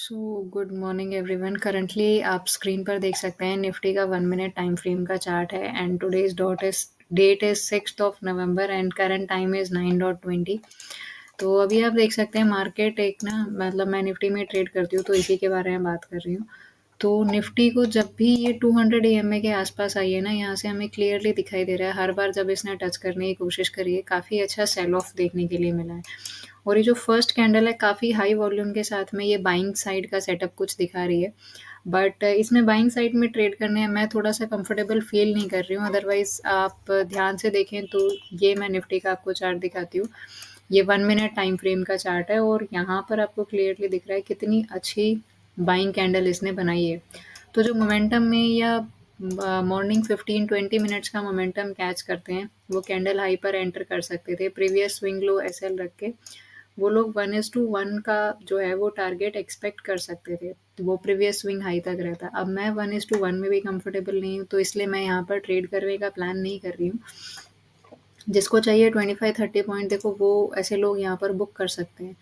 Good morning everyone. Currently आप screen पर देख सकते हैं निफ्टी का 1 मिनट टाइम फ्रेम का चार्ट है and today's date is 6 November and current time is 9:20। तो अभी आप देख सकते हैं मार्केट एक ना मतलब मैं निफ्टी में ट्रेड करती हूँ तो इसी के बारे में बात कर रही हूँ। तो निफ्टी को जब भी ये 200 ईएमए के आसपास आई है ना, यहाँ से हमें क्लियरली दिखाई दे रहा है हर बार जब इसने टच करने की कोशिश करी है काफ़ी अच्छा सेल ऑफ देखने के लिए मिला है। और ये जो फर्स्ट कैंडल है काफ़ी हाई वॉल्यूम के साथ में ये बाइंग साइड का सेटअप कुछ दिखा रही है। बट इसमें बाइंग साइड में ट्रेड करने में मैं थोड़ा सा कंफर्टेबल फील नहीं कर रही हूँ। अदरवाइज आप ध्यान से देखें तो ये मैं निफ्टी का आपको चार्ट दिखाती हूँ। ये 1 मिनट टाइम फ्रेम का चार्ट है और यहाँ पर आपको क्लियरली दिख रहा है कितनी अच्छी बाइंग कैंडल इसने बनाई है। तो जो मोमेंटम में या मॉर्निंग 15-20 मिनट्स का मोमेंटम कैच करते हैं वो कैंडल हाई पर एंटर कर सकते थे प्रीवियस स्विंग लो एसएल रख के। वो लोग 1:1 का जो है वो टारगेट एक्सपेक्ट कर सकते थे, तो वो प्रीवियस स्विंग हाई तक रहता। अब मैं 1:1 में भी कंफर्टेबल नहीं हूँ तो इसलिए मैं यहाँ पर ट्रेड करने का प्लान नहीं कर रही हूँ। जिसको चाहिए 25-30 पॉइंट देखो वो ऐसे लोग यहाँ पर बुक कर सकते हैं।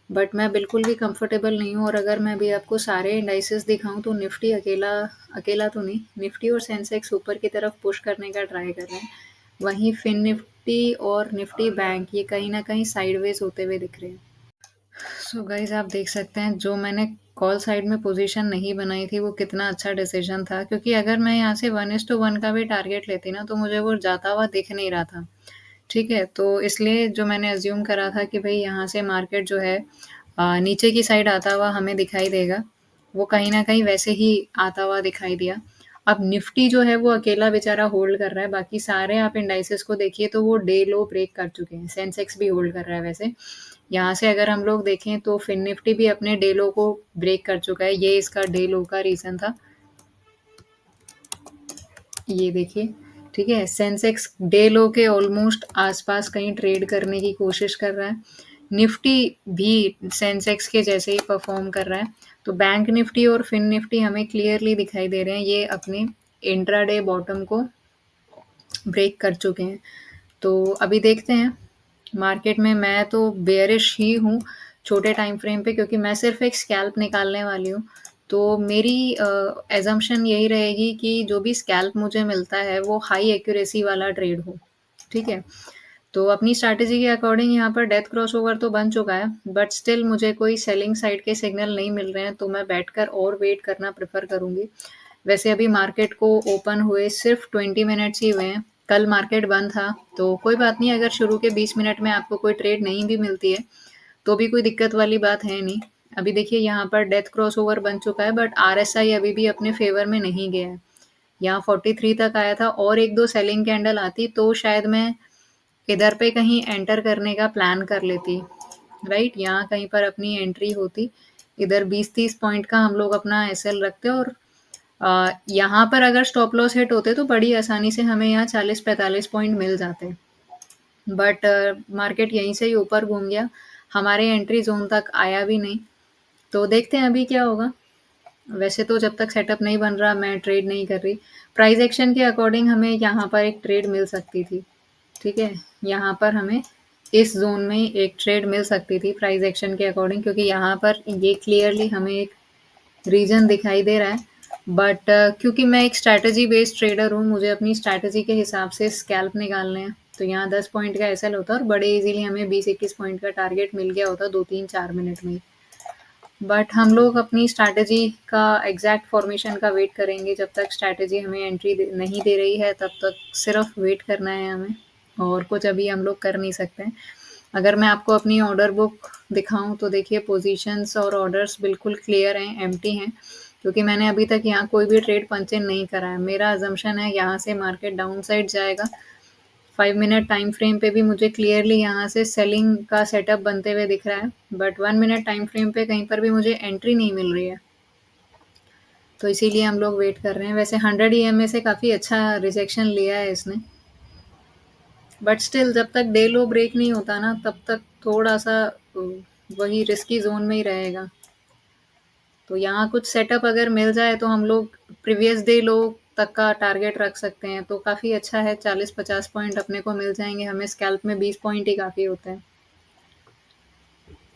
बट मैं बिल्कुल भी कंफर्टेबल नहीं हूँ और अगर मैं भी आपको सारे इंडाइसेस दिखाऊं तो निफ्टी अकेला अकेला तो नहीं, निफ्टी और सेंसेक्स ऊपर की तरफ पुश करने का ट्राई कर रहे हैं। वहीं फिन निफ्टी और निफ्टी बैंक ये कहीं ना कहीं साइडवेज होते हुए दिख रहे हैं। सो गाइस आप देख सकते हैं जो मैंने कॉल साइड में पोजीशन नहीं बनाई थी वो कितना अच्छा डिसीजन था, क्योंकि अगर मैं यहाँ से 1:1 का भी टारगेट लेती ना तो मुझे वो जाता हुआ दिख नहीं रहा था। ठीक है, तो इसलिए जो मैंने अज्यूम करा था कि भई यहाँ से मार्केट जो है नीचे की साइड आता हुआ हमें दिखाई देगा, वो कहीं न कहीं वैसे ही आता हुआ दिखाई दिया। अब निफ्टी जो है वो अकेला बेचारा होल्ड कर रहा है, बाकी सारे आप इंडाइसेस को देखिए तो वो डे लो ब्रेक कर चुके हैं। सेंसेक्स भी होल्ड कर रहा है वैसे। यहाँ से अगर हम लोग देखें तो फिन निफ्टी भी अपने डे लो को ब्रेक कर चुका है, ये इसका डे लो का रीज़न था। ये देखिए, ठीक है? सेंसेक्स डे लो के ऑलमोस्ट आसपास कहीं ट्रेड करने की कोशिश कर रहा है। निफ्टी भी सेंसेक्स के जैसे ही परफॉर्म कर रहा है। तो बैंक निफ्टी और फिन निफ्टी हमें क्लियरली दिखाई दे रहे हैं ये अपने इंट्राडे बॉटम को ब्रेक कर चुके हैं। तो अभी देखते हैं मार्केट में। मैं तो बेयरिश ही हूँ छोटे टाइम फ्रेम पे, क्योंकि मैं सिर्फ एक स्कैल्प निकालने वाली हूँ। तो मेरी एजम्पशन यही रहेगी कि जो भी स्कैल्प मुझे मिलता है वो हाई एक्यूरेसी वाला ट्रेड हो। ठीक है, तो अपनी स्ट्रैटेजी के अकॉर्डिंग यहाँ पर डेथ क्रॉस ओवर तो बन चुका है, बट स्टिल मुझे कोई सेलिंग साइड के सिग्नल नहीं मिल रहे हैं तो मैं बैठकर और वेट करना प्रेफर करूंगी। वैसे अभी मार्केट को ओपन हुए सिर्फ 20 मिनट्स ही हुए हैं। कल मार्केट बंद था तो कोई बात नहीं, अगर शुरू के 20 मिनट में आपको कोई ट्रेड नहीं भी मिलती है तो भी कोई दिक्कत वाली बात है नहीं। अभी देखिए यहाँ पर डेथ क्रॉस ओवर बन चुका है बट आरएसआई अभी भी अपने फेवर में नहीं गया है। यहाँ 43 तक आया था और एक दो सेलिंग कैंडल आती तो शायद मैं इधर पे कहीं एंटर करने का प्लान कर लेती। राइट, यहाँ कहीं पर अपनी एंट्री होती। इधर 20-30 पॉइंट का हम लोग अपना एसएल रखते और यहाँ पर अगर स्टॉप लॉस हिट होते तो बड़ी आसानी से हमें यहाँ 40-45 पॉइंट मिल जाते। बट मार्केट यहीं से ही ऊपर घूम गया, हमारे एंट्री जोन तक आया भी नहीं। तो देखते हैं अभी क्या होगा। वैसे तो जब तक सेटअप नहीं बन रहा मैं ट्रेड नहीं कर रही। प्राइस एक्शन के अकॉर्डिंग हमें यहाँ पर एक ट्रेड मिल सकती थी। ठीक है, यहाँ पर हमें इस जोन में एक ट्रेड मिल सकती थी प्राइस एक्शन के अकॉर्डिंग, क्योंकि यहाँ पर ये क्लियरली हमें एक रीजन दिखाई दे रहा है। बट क्योंकि मैं एक स्ट्रैटेजी बेस्ड ट्रेडर हूँ, मुझे अपनी स्ट्रैटेजी के हिसाब से स्कैल्प निकालने हैं। तो यहाँ 10 पॉइंट का एसएल होता और बड़े इजीली हमें 20-21 पॉइंट का टारगेट मिल गया होता 2-3-4 मिनट में। बट हम लोग अपनी स्ट्रैटेजी का एग्जैक्ट फॉर्मेशन का वेट करेंगे। जब तक स्ट्रैटेजी हमें एंट्री नहीं दे रही है तब तक सिर्फ वेट करना है हमें, और कुछ अभी हम लोग कर नहीं सकते हैं। अगर मैं आपको अपनी ऑर्डर बुक दिखाऊं तो देखिए पोजीशंस और ऑर्डर्स बिल्कुल क्लियर हैं, एम्प्टी हैं, क्योंकि मैंने अभी तक यहाँ कोई भी ट्रेड पंच इन नहीं करा है। मेरा अजम्पशन है यहाँ से मार्केट डाउन साइड जाएगा। 5 मिनट टाइम फ्रेम पे भी मुझे क्लियरली यहाँ से सेलिंग का सेटअप बनते हुए दिख रहा है, बट 1 मिनट टाइम फ्रेम पे कहीं पर भी मुझे एंट्री नहीं मिल रही है। तो इसीलिए हम लोग वेट कर रहे हैं। वैसे 100 ईएमए से काफ़ी अच्छा रिजेक्शन लिया है इसने, बट स्टिल जब तक डे लो ब्रेक नहीं होता ना तब तक थोड़ा सा वही रिस्की जोन में ही रहेगा। तो यहाँ कुछ सेटअप अगर मिल जाए तो हम लोग प्रीवियस डे लो तक का टारगेट रख सकते हैं, तो काफ़ी अच्छा है। 40-50 पॉइंट अपने को मिल जाएंगे, हमें स्कैल्प में 20 पॉइंट ही काफ़ी होते हैं।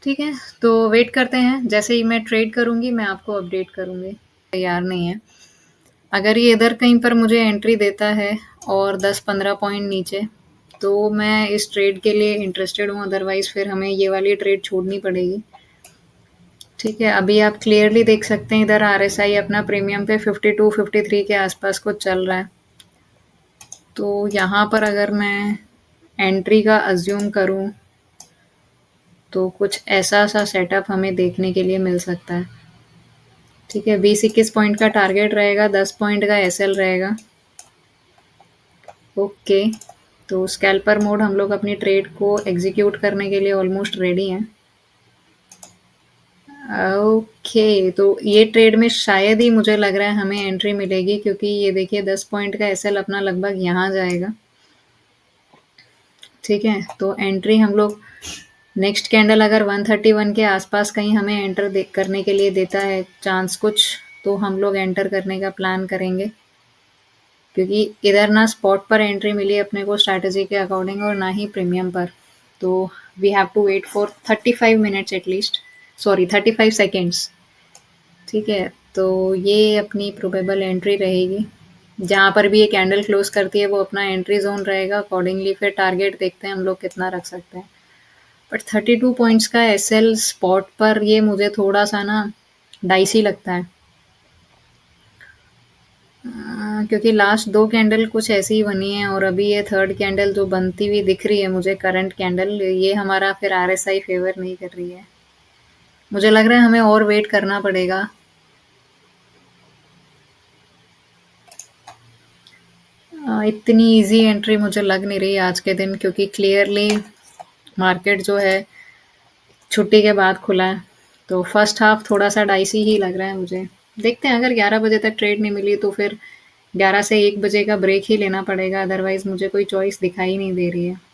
ठीक है, तो वेट करते हैं, जैसे ही मैं ट्रेड करूँगी मैं आपको अपडेट करूँगी। तैयार नहीं है। अगर ये इधर कहीं पर मुझे एंट्री देता है और 10-15 पॉइंट नीचे, तो मैं इस ट्रेड के लिए इंटरेस्टेड हूँ, अदरवाइज़ फिर हमें ये वाली ट्रेड छोड़नी पड़ेगी। ठीक है, अभी आप क्लियरली देख सकते हैं इधर आरएसआई अपना प्रीमियम पे 52-53 के आसपास कुछ चल रहा है। तो यहाँ पर अगर मैं एंट्री का अज्यूम करूँ, तो कुछ ऐसा सा सेटअप हमें देखने के लिए मिल सकता है। ठीक है, 20-21 पॉइंट का टारगेट रहेगा, 10 पॉइंट का एसएल रहेगा। ओके, तो स्कैल्पर मोड हम लोग अपनी ट्रेड को एग्जीक्यूट करने के लिए ऑलमोस्ट रेडी हैं। ओके, तो ये ट्रेड में शायद ही मुझे लग रहा है हमें एंट्री मिलेगी, क्योंकि ये देखिए 10 पॉइंट का एसएल अपना लगभग यहाँ जाएगा। ठीक है, तो एंट्री हम लोग नेक्स्ट कैंडल अगर 131 के आसपास कहीं हमें एंटर करने के लिए देता है चांस कुछ, तो हम लोग एंटर करने का प्लान करेंगे, क्योंकि इधर ना स्पॉट पर एंट्री मिली अपने को स्ट्रैटेजी के अकॉर्डिंग और ना ही प्रीमियम पर। तो we have to wait for 35 minutes at least, sorry 35 seconds. ठीक है, तो ये अपनी प्रोबेबल एंट्री रहेगी। जहाँ पर भी ये कैंडल क्लोज करती है वो अपना एंट्री जोन रहेगा, अकॉर्डिंगली फिर टारगेट देखते हैं हम लोग कितना रख सकते हैं। बट 32 पॉइंट्स का एसएल स्पॉट पर ये मुझे थोड़ा सा ना डाइसी लगता है। क्योंकि लास्ट दो कैंडल कुछ ऐसी ही बनी है और अभी ये थर्ड कैंडल जो बनती हुई दिख रही है मुझे, करंट कैंडल, ये हमारा फिर आरएसआई फेवर नहीं कर रही है। मुझे लग रहा है हमें और वेट करना पड़ेगा। इतनी इजी एंट्री मुझे लग नहीं रही आज के दिन, क्योंकि क्लियरली मार्केट जो है छुट्टी के बाद खुला है, तो फर्स्ट हाफ थोड़ा सा डाइसी ही लग रहा है मुझे। देखते हैं, अगर 11 बजे तक ट्रेड नहीं मिली तो फिर 11 से 1 बजे का ब्रेक ही लेना पड़ेगा, अदरवाइज मुझे कोई चॉइस दिखाई नहीं दे रही है।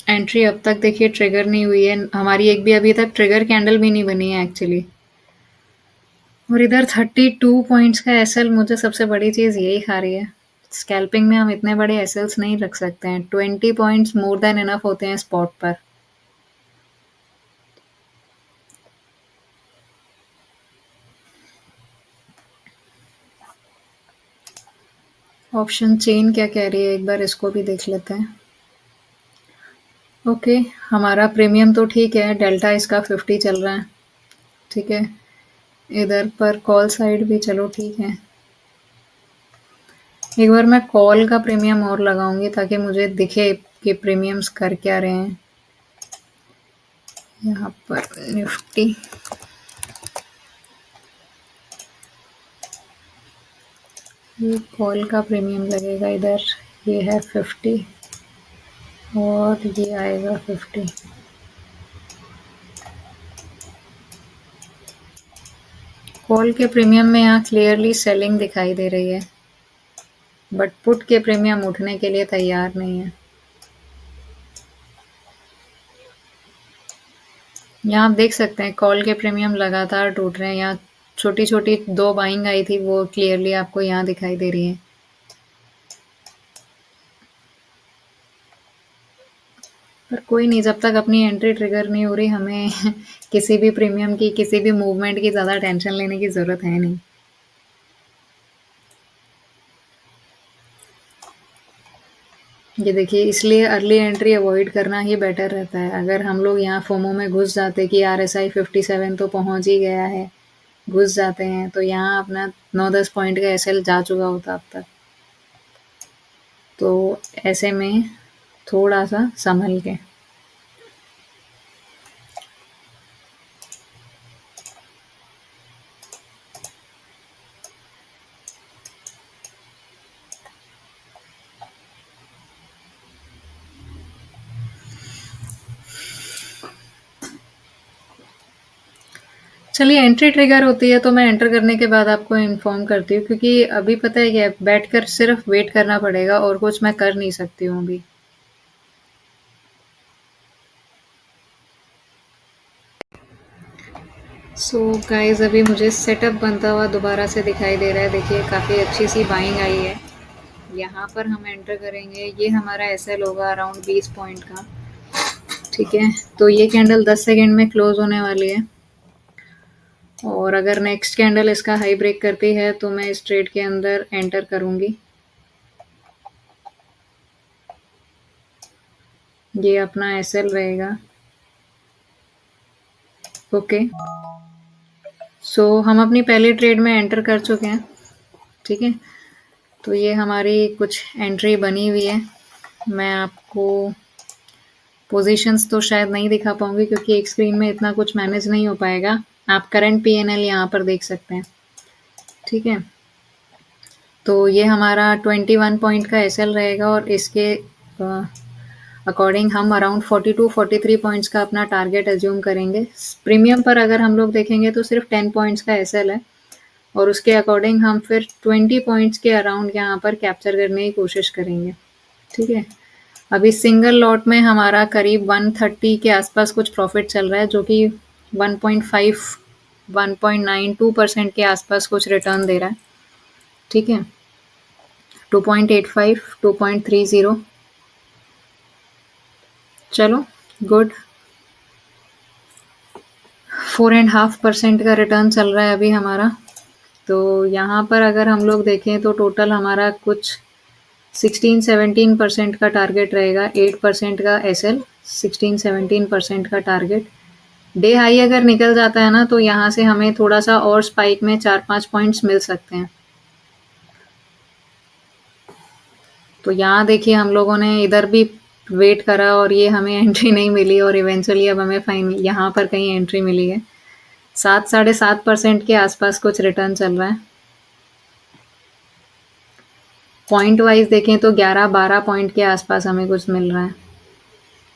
एंट्री अब तक देखिए ट्रिगर नहीं हुई है हमारी, एक भी अभी तक ट्रिगर कैंडल भी नहीं बनी है एक्चुअली। और इधर 32 पॉइंट्स का एसएल मुझे सबसे बड़ी चीज़ यही खा रही है। स्कैल्पिंग में हम इतने बड़े एसएल्स नहीं रख सकते हैं, 20 पॉइंट्स मोर देन इनफ होते हैं स्पॉट पर। ऑप्शन चेन क्या कह रही है, एक बार इसको भी देख लेते हैं। ओके, हमारा प्रीमियम तो ठीक है, डेल्टा इसका 50 चल रहा है। ठीक है, इधर पर कॉल साइड भी चलो ठीक है। एक बार मैं कॉल का प्रीमियम और लगाऊंगी ताकि मुझे दिखे कि प्रीमियम्स कर क्या रहे हैं। यहाँ पर निफ्टी, ये कॉल का प्रीमियम लगेगा इधर, ये है 50 और ये आएगा 50। कॉल के प्रीमियम में यहाँ क्लियरली सेलिंग दिखाई दे रही है, बट पुट के प्रीमियम उठने के लिए तैयार नहीं है। यहाँ आप देख सकते हैं कॉल के प्रीमियम लगातार टूट रहे हैं। यहाँ छोटी छोटी दो बाइंग आई थी वो क्लियरली आपको यहाँ दिखाई दे रही है। पर कोई नहीं, जब तक अपनी एंट्री ट्रिगर नहीं हो रही हमें किसी भी प्रीमियम की, किसी भी मूवमेंट की ज़्यादा टेंशन लेने की ज़रूरत है नहीं। ये देखिए, इसलिए अर्ली एंट्री अवॉइड करना ही बेटर रहता है। अगर हम लोग यहाँ फोमो में घुस जाते कि आरएसआई 57 तो पहुंच ही गया है, घुस जाते हैं, तो यहाँ अपना 9-10 पॉइंट का एसएल जा चुका होता अब तक। तो ऐसे में थोड़ा सा संभल के। चलिए एंट्री ट्रिगर होती है तो मैं एंटर करने के बाद आपको इन्फॉर्म करती हूँ, क्योंकि अभी पता है क्या, बैठकर सिर्फ वेट करना पड़ेगा और कुछ मैं कर नहीं सकती हूँ अभी। सो गाइस, अभी मुझे सेटअप बनता हुआ दोबारा से दिखाई दे रहा है। देखिए काफ़ी अच्छी सी बाइंग आई है। यहाँ पर हम एंटर करेंगे, ये हमारा एसएल होगा अराउंड 20 पॉइंट का। ठीक है, तो ये कैंडल 10 सेकेंड में क्लोज होने वाली है, और अगर नेक्स्ट कैंडल इसका हाई ब्रेक करती है तो मैं इस ट्रेड के अंदर एंटर करूँगी। ये अपना एसएल रहेगा। ओके, सो हम अपनी पहली ट्रेड में एंटर कर चुके हैं। ठीक है, तो ये हमारी कुछ एंट्री बनी हुई है। मैं आपको पोजीशंस तो शायद नहीं दिखा पाऊंगी, क्योंकि एक स्क्रीन में इतना कुछ मैनेज नहीं हो पाएगा। आप करंट पीएनएल यहाँ पर देख सकते हैं। ठीक है, तो ये हमारा 21 पॉइंट का एसएल रहेगा, और इसके अकॉर्डिंग हम अराउंड 42-43 पॉइंट्स का अपना टारगेट एज्यूम करेंगे। प्रीमियम पर अगर हम लोग देखेंगे तो सिर्फ 10 पॉइंट्स का एसएल है, और उसके अकॉर्डिंग हम फिर 20 पॉइंट्स के अराउंड यहाँ पर कैप्चर करने की कोशिश करेंगे। ठीक है, अभी सिंगल लॉट में हमारा करीब 130 के आसपास कुछ प्रॉफिट चल रहा है, जो कि 1.5 1.92% के आसपास कुछ रिटर्न दे रहा है। ठीक है, 2.85 2.30, चलो गुड। 4.5% का रिटर्न चल रहा है अभी हमारा। तो यहाँ पर अगर हम लोग देखें तो टोटल हमारा कुछ 16-17% का टारगेट रहेगा। 8% का एसएल, 16-17% का टारगेट। डे हाई अगर निकल जाता है ना, तो यहाँ से हमें थोड़ा सा और स्पाइक में 4-5 पॉइंट्स मिल सकते हैं। तो यहाँ देखिए हम लोगों ने इधर भी वेट करा और ये हमें एंट्री नहीं मिली, और इवेंचुअली अब हमें फाइनल यहाँ पर कहीं एंट्री मिली है। 7-7.5% के आसपास कुछ रिटर्न चल रहा है। पॉइंट वाइज देखें तो 11-12 पॉइंट के आसपास हमें कुछ मिल रहा है।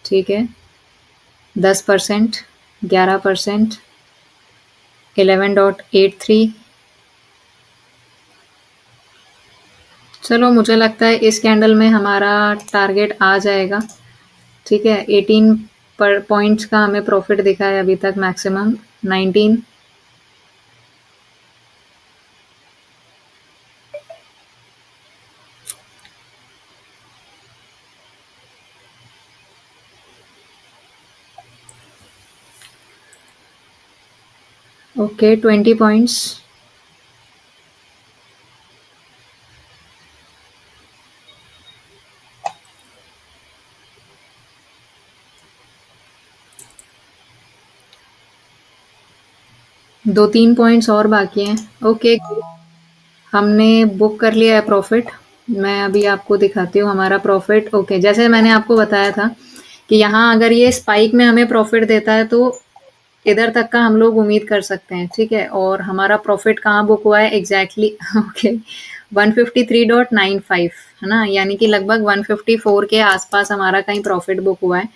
ठीक है, 10%, 11%, 11.83। चलो मुझे लगता है इस कैंडल में हमारा टारगेट आ जाएगा। ठीक है, 18 पर पॉइंट्स का हमें प्रॉफिट दिखा है अभी तक, मैक्सिमम 19। Okay, 20 points. दो तीन पॉइंट्स और बाकी हैं। ओके, हमने बुक कर लिया है प्रॉफिट। मैं अभी आपको दिखाती हूँ हमारा प्रॉफिट। ओके, जैसे मैंने आपको बताया था कि यहाँ अगर ये स्पाइक में हमें प्रॉफिट देता है तो इधर तक का हम लोग उम्मीद कर सकते हैं। ठीक है, और हमारा प्रॉफिट कहाँ बुक हुआ है एग्जैक्टली? ओके, 153.95 है ना, यानी कि लगभग 154 के आसपास हमारा कहीं प्रॉफिट बुक हुआ है।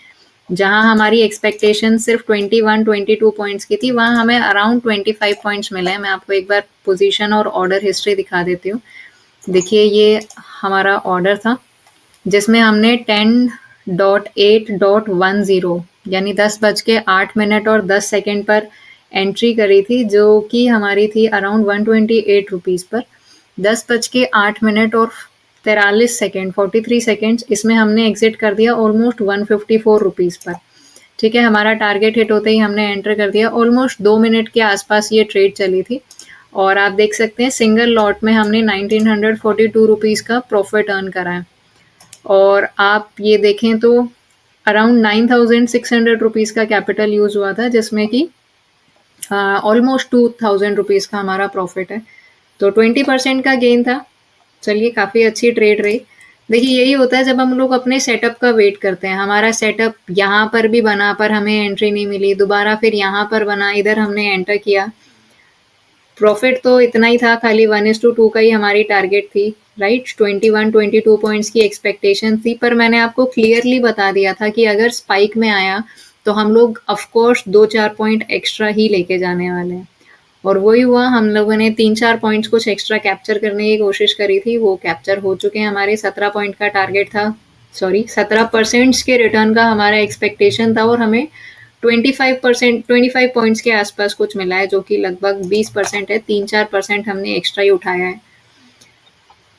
जहां हमारी एक्सपेक्टेशन सिर्फ 21-22 पॉइंट्स की थी, वहां हमें अराउंड 25 पॉइंट्स मिले हैं। मैं आपको एक बार पोजीशन और ऑर्डर हिस्ट्री दिखा देती हूँ। देखिए ये हमारा ऑर्डर था, जिसमें हमने 10.8.10 यानी 10:08 और 10 सेकेंड पर एंट्री करी थी, जो कि हमारी थी अराउंड 128 रुपीज़ पर। 10:08 और 43 सेकेंड, 43 सेकेंड्स इसमें हमने एग्जिट कर दिया ऑलमोस्ट 154 रुपीज़ पर। ठीक है, हमारा टारगेट हिट होते ही हमने एंटर कर दिया। ऑलमोस्ट 2 मिनट के आसपास ये ट्रेड चली थी, और आप देख सकते हैं सिंगल लॉट में हमने 1942 रुपीज़ का प्रॉफिट अर्न करा है। और आप ये देखें तो अराउंड 9600 रुपीज़ का कैपिटल यूज हुआ था, जिसमें कि ऑलमोस्ट 2000 रुपीज़ का हमारा प्रॉफिट है। तो 20% का गेन था। चलिए काफ़ी अच्छी ट्रेड रही। देखिए यही होता है जब हम लोग अपने सेटअप का वेट करते हैं। हमारा सेटअप यहाँ पर भी बना, पर हमें एंट्री नहीं मिली। दोबारा फिर यहाँ पर बना, इधर हमने एंटर किया। प्रॉफिट तो इतना ही था, खाली 1:2 का ही हमारी टारगेट थी, राइट। 21-22 पॉइंट्स की एक्सपेक्टेशन थी, पर मैंने आपको क्लियरली बता दिया था कि अगर स्पाइक में आया तो हम लोग ऑफ कोर्स 2-4 पॉइंट एक्स्ट्रा ही लेके जाने वाले हैं। और वही हुआ, हम लोगों ने 3-4 पॉइंट्स कुछ एक्स्ट्रा कैप्चर करने की कोशिश करी थी, वो कैप्चर हो चुके हैं। हमारे 17 पॉइंट का टारगेट था, सॉरी 17% के रिटर्न का हमारा एक्सपेक्टेशन था और हमें 25 पॉइंट्स के आसपास कुछ मिला है, जो कि लगभग 20% है। 3-4% हमने एक्स्ट्रा ही उठाया है।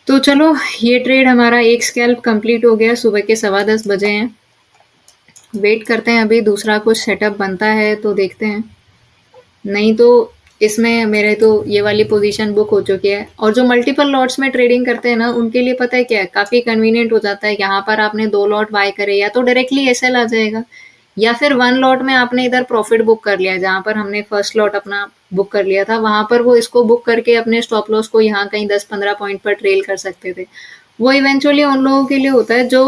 तो चलो, ये ट्रेड हमारा एक स्कैल्प कंप्लीट हो गया। सुबह के 10:15 बजे हैं। वेट करते हैं, अभी दूसरा कुछ सेटअप बनता है तो देखते हैं, नहीं तो इसमें मेरे तो ये वाली पोजीशन बुक हो चुकी है। और जो मल्टीपल लॉट्स में ट्रेडिंग करते हैं ना, उनके लिए पता है क्या है, काफ़ी कन्वीनियंट हो जाता है। यहाँ पर आपने 2 लॉट बाय करे, या तो डायरेक्टली एसएल आ जाएगा, या फिर 1 लॉट में आपने इधर प्रॉफिट बुक कर लिया। जहाँ पर हमने फर्स्ट लॉट अपना बुक कर लिया था, वहाँ पर वो इसको बुक करके अपने स्टॉप लॉस को यहाँ कहीं 10-15 पॉइंट पर ट्रेल कर सकते थे। वो इवेंचुअली उन लोगों के लिए होता है जो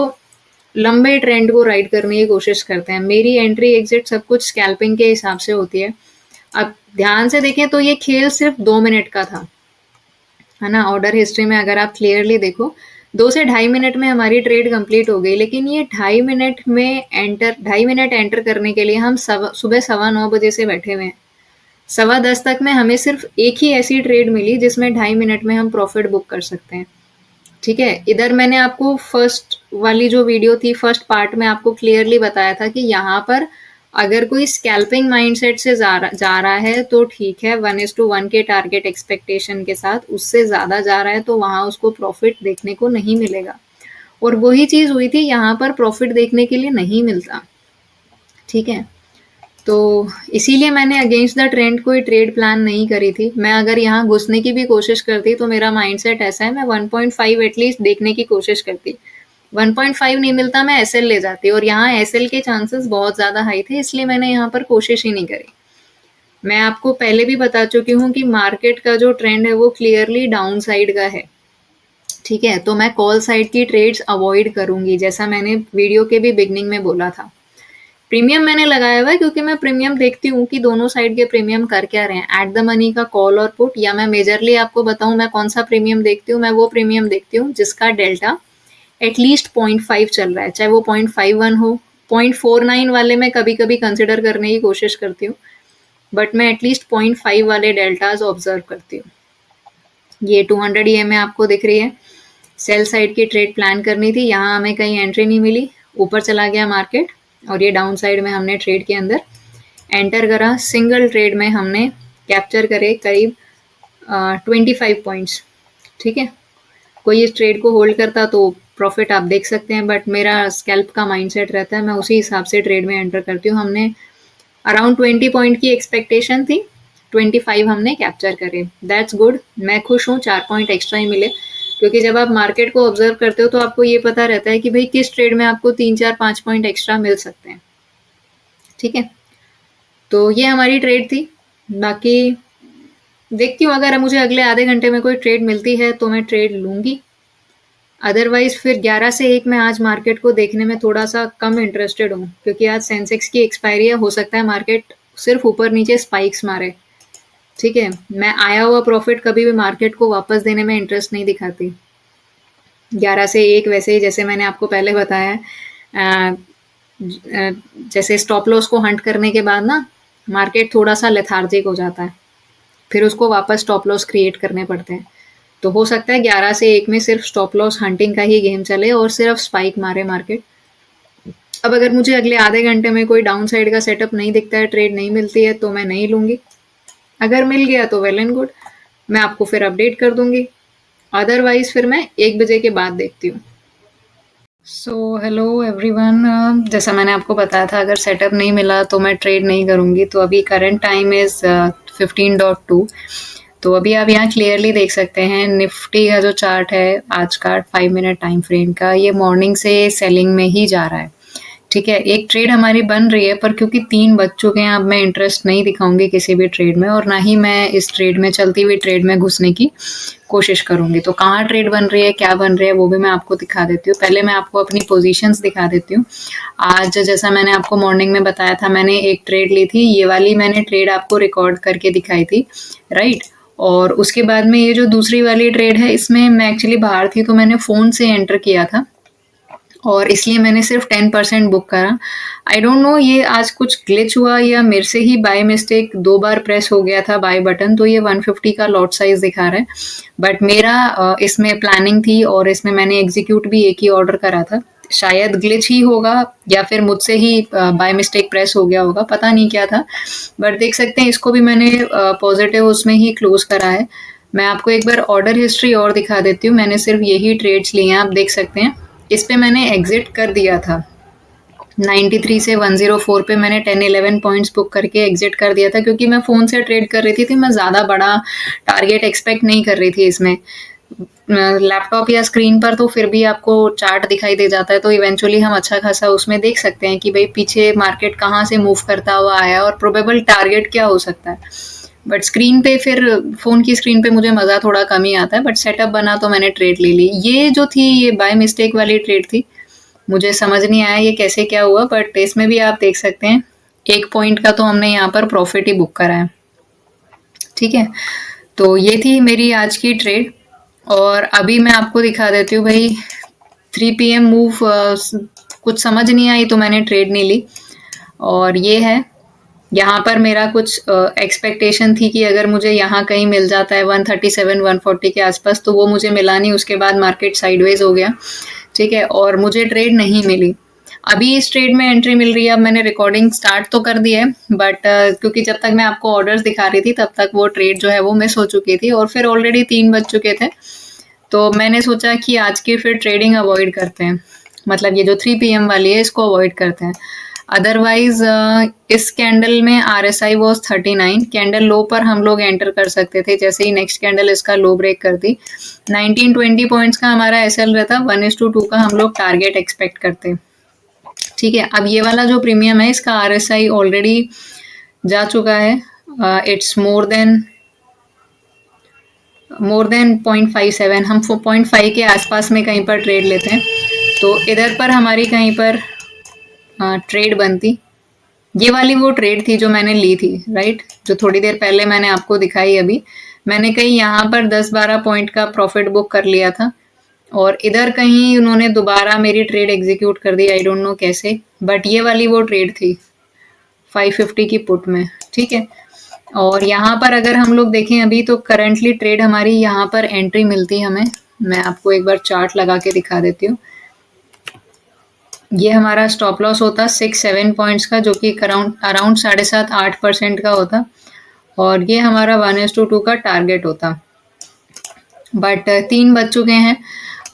लंबे ट्रेंड को राइड करने की कोशिश करते हैं। मेरी एंट्री एग्जिट सब कुछ स्कैल्पिंग के हिसाब से होती है। अब ध्यान से देखें तो ये खेल सिर्फ 2 मिनट का था, है ना। ऑर्डर हिस्ट्री में अगर आप क्लियरली देखो, 2 से 2.5 मिनट में हमारी ट्रेड कंप्लीट हो गई। लेकिन ये 2.5 मिनट एंटर करने के लिए हम सुबह 9:15 से बैठे हुए हैं। 10:15 तक में हमें सिर्फ एक ही ऐसी ट्रेड मिली जिसमें 2.5 मिनट में हम प्रॉफिट बुक कर सकते हैं। ठीक है, इधर मैंने आपको फर्स्ट वाली जो वीडियो थी, फर्स्ट पार्ट में आपको क्लियरली बताया था कि यहाँ पर अगर कोई स्कैल्पिंग माइंडसेट से जा रहा है तो ठीक है, 1:1 के टारगेट एक्सपेक्टेशन के साथ। उससे ज़्यादा जा रहा है तो वहाँ उसको प्रॉफिट देखने को नहीं मिलेगा। और वही चीज़ हुई थी, यहाँ पर प्रॉफिट देखने के लिए नहीं मिलता। ठीक है, तो इसीलिए मैंने अगेंस्ट द ट्रेंड कोई ट्रेड प्लान नहीं करी थी। मैं अगर यहाँ घुसने की भी कोशिश करती तो मेरा माइंडसेट ऐसा है, मैं 1.5 एटलीस्ट देखने की कोशिश करती। 1.5 नहीं मिलता, मैं एसएल ले जाती, और यहाँ एसएल के चांसेस बहुत ज़्यादा हाई थे, इसलिए मैंने यहाँ पर कोशिश ही नहीं करी। मैं आपको पहले भी बता चुकी हूँ कि मार्केट का जो ट्रेंड है वो क्लियरली डाउन साइड का है। ठीक है, तो मैं कॉल साइड की ट्रेड्स अवॉइड करूंगी, जैसा मैंने वीडियो के भी बिगनिंग में बोला था। प्रीमियम मैंने लगाया हुआ है क्योंकि मैं प्रीमियम देखती हूँ कि दोनों साइड के प्रीमियम कर क्या रहे हैं। एट द मनी का कॉल और पुट, या मैं मेजरली आपको बताऊँ मैं कौन सा प्रीमियम देखती हूँ, मैं वो प्रीमियम देखती हूँ जिसका डेल्टा एटलीस्ट 0.5 चल रहा है, चाहे वो 0.51 हो। 0.49 वाले मैं कभी कभी कंसिडर करने की कोशिश करती हूँ, बट मैं एटलीस्ट 0.5 वाले डेल्टाज ऑब्जर्व करती हूँ। ये 200 EMA आपको दिख रही है, सेल साइड की ट्रेड प्लान करनी थी, यहाँ हमें कहीं एंट्री नहीं मिली, ऊपर चला गया मार्केट, और ये डाउन साइड में हमने ट्रेड के अंदर एंटर करा। सिंगल ट्रेड में हमने कैप्चर करे करीब 25 पॉइंट्स। ठीक है, कोई इस ट्रेड को होल्ड करता तो प्रॉफिट आप देख सकते हैं, बट मेरा स्कैल्प का माइंडसेट रहता है, मैं उसी हिसाब से ट्रेड में एंटर करती हूँ। हमने अराउंड 20 पॉइंट की एक्सपेक्टेशन थी, 25 हमने कैप्चर करे, दैट्स गुड। मैं खुश हूँ, 4 पॉइंट एक्स्ट्रा ही मिले, क्योंकि जब आप मार्केट को ऑब्जर्व करते हो तो आपको ये पता रहता है कि भाई किस ट्रेड में आपको 3-4-5 पॉइंट एक्स्ट्रा मिल सकते हैं। ठीक है, तो ये हमारी ट्रेड थी। बाकी देखती हूँ, अगर मुझे अगले आधे घंटे में कोई ट्रेड मिलती है तो मैं ट्रेड लूँगी, अदरवाइज फिर 11 से 1 मैं आज मार्केट को देखने में थोड़ा सा कम इंटरेस्टेड हूँ, क्योंकि आज सेंसेक्स की एक्सपायरी है, हो सकता है मार्केट सिर्फ ऊपर नीचे स्पाइक्स मारे। ठीक है, मैं आया हुआ प्रॉफिट कभी भी मार्केट को वापस देने में इंटरेस्ट नहीं दिखाती। 11 से 1 वैसे ही, जैसे मैंने आपको पहले बताया, जैसे स्टॉप लॉस को हंट करने के बाद ना मार्केट थोड़ा सा लेथार्जिक हो जाता है, फिर उसको वापस स्टॉप लॉस क्रिएट करने पड़ते हैं। तो हो सकता है 11 से 1 में सिर्फ स्टॉप लॉस हंटिंग का ही गेम चले और सिर्फ स्पाइक मारे मार्केट। अब अगर मुझे अगले आधे घंटे में कोई डाउन साइड का सेटअप नहीं दिखता है, ट्रेड नहीं मिलती है, तो मैं नहीं लूँगी। अगर मिल गया तो वेल एंड गुड, मैं आपको फिर अपडेट कर दूँगी, अदरवाइज़ फिर मैं 1 बजे के बाद देखती हूँ। सो हेलो एवरीवन, जैसा मैंने आपको बताया था, अगर सेटअप नहीं मिला तो मैं ट्रेड नहीं करूँगी। तो अभी करंट टाइम इज़ 15.2। तो अभी आप यहाँ क्लियरली देख सकते हैं निफ्टी का जो चार्ट है आज का 5 मिनट टाइम फ्रेम का, ये मॉर्निंग से सेलिंग में ही जा रहा है। ठीक है, एक ट्रेड हमारी बन रही है, पर क्योंकि 3 बज चुके हैं अब मैं इंटरेस्ट नहीं दिखाऊंगी किसी भी ट्रेड में, और ना ही मैं इस ट्रेड में, चलती हुई ट्रेड में घुसने की कोशिश करूंगी। तो कहाँ ट्रेड बन रही है, क्या बन रही है, वो भी मैं आपको दिखा देती हूँ। पहले मैं आपको अपनी पोजीशंस दिखा देती हूँ। आज जैसा मैंने आपको मॉर्निंग में बताया था, मैंने एक ट्रेड ली थी, ये वाली मैंने ट्रेड आपको रिकॉर्ड करके दिखाई थी, राइट। और उसके बाद में ये जो दूसरी वाली ट्रेड है, इसमें मैं एक्चुअली बाहर थी तो मैंने फ़ोन से एंटर किया था, और इसलिए मैंने सिर्फ 10% बुक करा। आई डोंट नो ये आज कुछ ग्लिच हुआ या मेरे से ही बाय मिस्टेक 2 बार प्रेस हो गया था बाय बटन, तो ये 150 का लॉट साइज़ दिखा रहा है। बट मेरा इसमें प्लानिंग थी और इसमें मैंने एग्ज़ीक्यूट भी एक ही ऑर्डर करा था। शायद ग्लिच ही होगा या फिर मुझसे ही बाय मिस्टेक प्रेस हो गया होगा, पता नहीं क्या था। बट देख सकते हैं इसको भी मैंने पॉज़िटिव उसमें ही क्लोज़ करा है। मैं आपको एक बार ऑर्डर हिस्ट्री और दिखा देती हूँ, मैंने सिर्फ यही ट्रेड्स लिए हैं, आप देख सकते हैं। इस पे मैंने एग्जिट कर दिया था 93 से 104 पे मैंने 10-11 पॉइंट्स बुक करके एग्जिट कर दिया था, क्योंकि मैं फ़ोन से ट्रेड कर रही थी मैं ज़्यादा बड़ा टारगेट एक्सपेक्ट नहीं कर रही थी इसमें। लैपटॉप या स्क्रीन पर तो फिर भी आपको चार्ट दिखाई दे जाता है, तो इवेंचुअली हम अच्छा खासा उसमें देख सकते हैं कि भाई पीछे मार्केट कहाँ से मूव करता हुआ आया और प्रोबेबल टारगेट क्या हो सकता है। बट स्क्रीन पे फिर फ़ोन की स्क्रीन पे मुझे मज़ा थोड़ा कम ही आता है, बट सेटअप बना तो मैंने ट्रेड ले ली। ये जो थी ये बाय मिस्टेक वाली ट्रेड थी, मुझे समझ नहीं आया ये कैसे क्या हुआ, बट इसमें भी आप देख सकते हैं 1 पॉइंट का तो हमने यहाँ पर प्रॉफिट ही बुक करा है। ठीक है, तो ये थी मेरी आज की ट्रेड। और अभी मैं आपको दिखा देती हूँ भाई 3 PM मूव कुछ समझ नहीं आई तो मैंने ट्रेड नहीं ली। और ये है, यहाँ पर मेरा कुछ एक्सपेक्टेशन थी कि अगर मुझे यहाँ कहीं मिल जाता है 137 140 के आसपास, तो वो मुझे मिला नहीं, उसके बाद मार्केट साइडवेज हो गया। ठीक है, और मुझे ट्रेड नहीं मिली। अभी इस ट्रेड में एंट्री मिल रही है। अब मैंने रिकॉर्डिंग स्टार्ट तो कर दी है, बट क्योंकि जब तक मैं आपको ऑर्डर्स दिखा रही थी तब तक वो ट्रेड जो है वो मिस हो चुकी थी और फिर ऑलरेडी 3 बज चुके थे। तो मैंने सोचा कि आज की फिर ट्रेडिंग अवॉइड करते हैं, मतलब ये जो 3 PM वाली है इसको अवॉइड करते हैं। अदरवाइज इस कैंडल में RSI वॉज 39, कैंडल लो पर हम लोग एंटर कर सकते थे जैसे ही नेक्स्ट कैंडल इसका लो ब्रेक करती। 19-20 पॉइंट्स का हमारा SL रहता, 1:2 का हम लोग टारगेट एक्सपेक्ट करते। ठीक है, अब ये वाला जो प्रीमियम है इसका RSI ऑलरेडी जा चुका है, इट्स मोर देन 0.57, हम 0.5 के आसपास में कहीं पर ट्रेड लेते हैं, तो इधर पर हमारी कहीं पर ट्रेड बनती। ये वाली वो ट्रेड थी जो मैंने ली थी, राइट, जो थोड़ी देर पहले मैंने आपको दिखाई। अभी मैंने कहीं यहाँ पर 10-12 पॉइंट का प्रॉफिट बुक कर लिया था और इधर कहीं उन्होंने दोबारा मेरी ट्रेड एग्जीक्यूट कर दी, आई डोंट नो कैसे, बट ये वाली वो ट्रेड थी 550 की पुट में। ठीक है, और यहाँ पर अगर हम लोग देखें अभी तो करंटली ट्रेड हमारी यहाँ पर एंट्री मिलती हमें, मैं आपको एक बार चार्ट लगा के दिखा देती हूँ। ये हमारा स्टॉप लॉस होता 6-7 पॉइंट्स का, जो कि अराउंड 7.5-8% का होता, और ये हमारा 1:2 का टारगेट होता। बट 3 बज चुके हैं,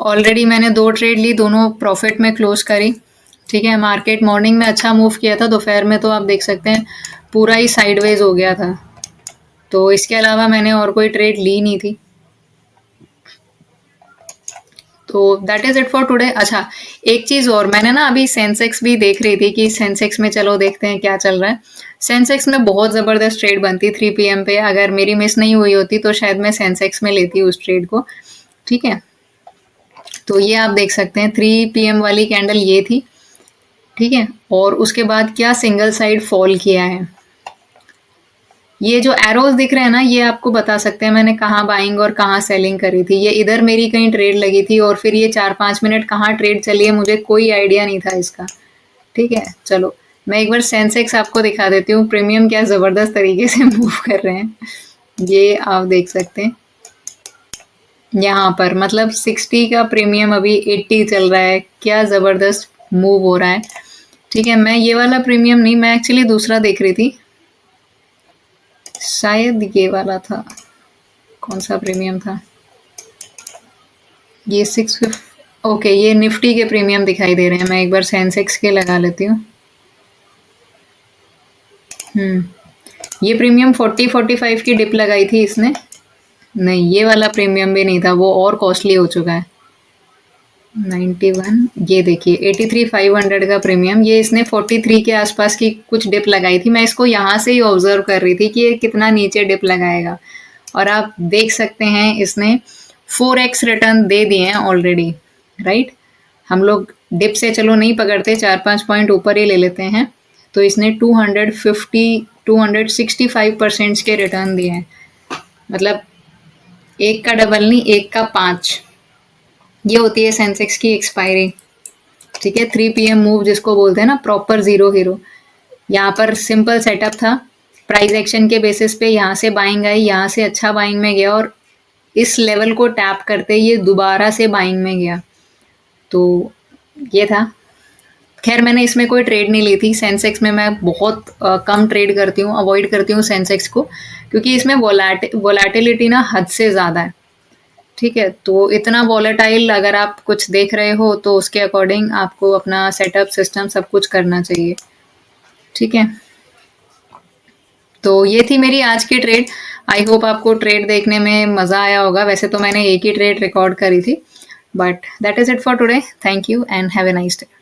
ऑलरेडी मैंने 2 ट्रेड ली, दोनों प्रॉफिट में क्लोज करी। ठीक है, मार्केट मॉर्निंग में अच्छा मूव किया था, दोपहर में तो आप देख सकते हैं पूरा ही साइडवेज हो गया था, तो इसके अलावा मैंने और कोई ट्रेड ली नहीं थी। तो that is it for today. अच्छा, एक चीज और, मैंने ना अभी सेंसेक्स भी देख रही थी कि सेंसेक्स में चलो देखते हैं क्या चल रहा है। सेंसेक्स में बहुत जबरदस्त ट्रेड बनती 3 PM पे, अगर मेरी मिस नहीं हुई होती तो शायद मैं सेंसेक्स में लेती उस ट्रेड को। ठीक है, तो ये आप देख सकते हैं 3 PM वाली कैंडल ये थी। ठीक है, और उसके बाद क्या सिंगल साइड फॉल किया है। ये जो एरोज दिख रहे हैं ना, ये आपको बता सकते हैं मैंने कहाँ बाइंग और कहाँ सेलिंग करी थी। ये इधर मेरी कहीं ट्रेड लगी थी और फिर ये 4-5 मिनट कहाँ ट्रेड चली है मुझे कोई आइडिया नहीं था इसका। ठीक है, चलो मैं एक बार सेंसेक्स आपको दिखा देती हूँ, प्रीमियम क्या ज़बरदस्त तरीके से मूव कर रहे हैं। ये आप देख सकते हैं यहाँ पर, मतलब 60 का प्रीमियम अभी 80 चल रहा है, क्या ज़बरदस्त मूव हो रहा है। ठीक है, मैं ये वाला प्रीमियम नहीं, मैं एक्चुअली दूसरा देख रही थी, शायद ये वाला था। कौन सा प्रीमियम था ये? 650। ओके, ये निफ्टी के प्रीमियम दिखाई दे रहे हैं, मैं एक बार सेंसेक्स के लगा लेती हूँ। ये प्रीमियम 40-45 की डिप लगाई थी इसने। नहीं, ये वाला प्रीमियम भी नहीं था, वो और कॉस्टली हो चुका है। 91, ये देखिए 83,500 का प्रीमियम, ये इसने 43 के आसपास की कुछ डिप लगाई थी। मैं इसको यहाँ से ही ऑब्जर्व कर रही थी कि ये कितना नीचे डिप लगाएगा, और आप देख सकते हैं इसने 4x रिटर्न दे दिए हैं ऑलरेडी, राइट। हम लोग डिप से चलो नहीं पकड़ते, 4-5 पॉइंट ऊपर ही ले लेते हैं, तो इसने 265% के रिटर्न दिए हैं, मतलब एक का डबल नहीं, एक का 5। ये होती है सेंसेक्स की एक्सपायरी। ठीक है, 3 पीएम मूव जिसको बोलते हैं ना, प्रॉपर ज़ीरो हीरो। यहाँ पर सिंपल सेटअप था, प्राइस एक्शन के बेसिस पे यहाँ से बाइंग आई, यहाँ से अच्छा बाइंग में गया और इस लेवल को टैप करते ये दोबारा से बाइंग में गया। तो ये था। खैर मैंने इसमें कोई ट्रेड नहीं ली थी। सेंसेक्स में मैं बहुत कम ट्रेड करती हूँ, अवॉइड करती हूँ सेंसेक्स को, क्योंकि इसमें वोलेटिलिटी ना हद से ज़्यादा है। ठीक है, तो इतना वॉलेटाइल अगर आप कुछ देख रहे हो तो उसके अकॉर्डिंग आपको अपना सेटअप सिस्टम सब कुछ करना चाहिए। ठीक है, तो ये थी मेरी आज की ट्रेड। आई होप आपको ट्रेड देखने में मज़ा आया होगा। वैसे तो मैंने एक ही ट्रेड रिकॉर्ड करी थी, but that is it for today. Thank you and have a nice day.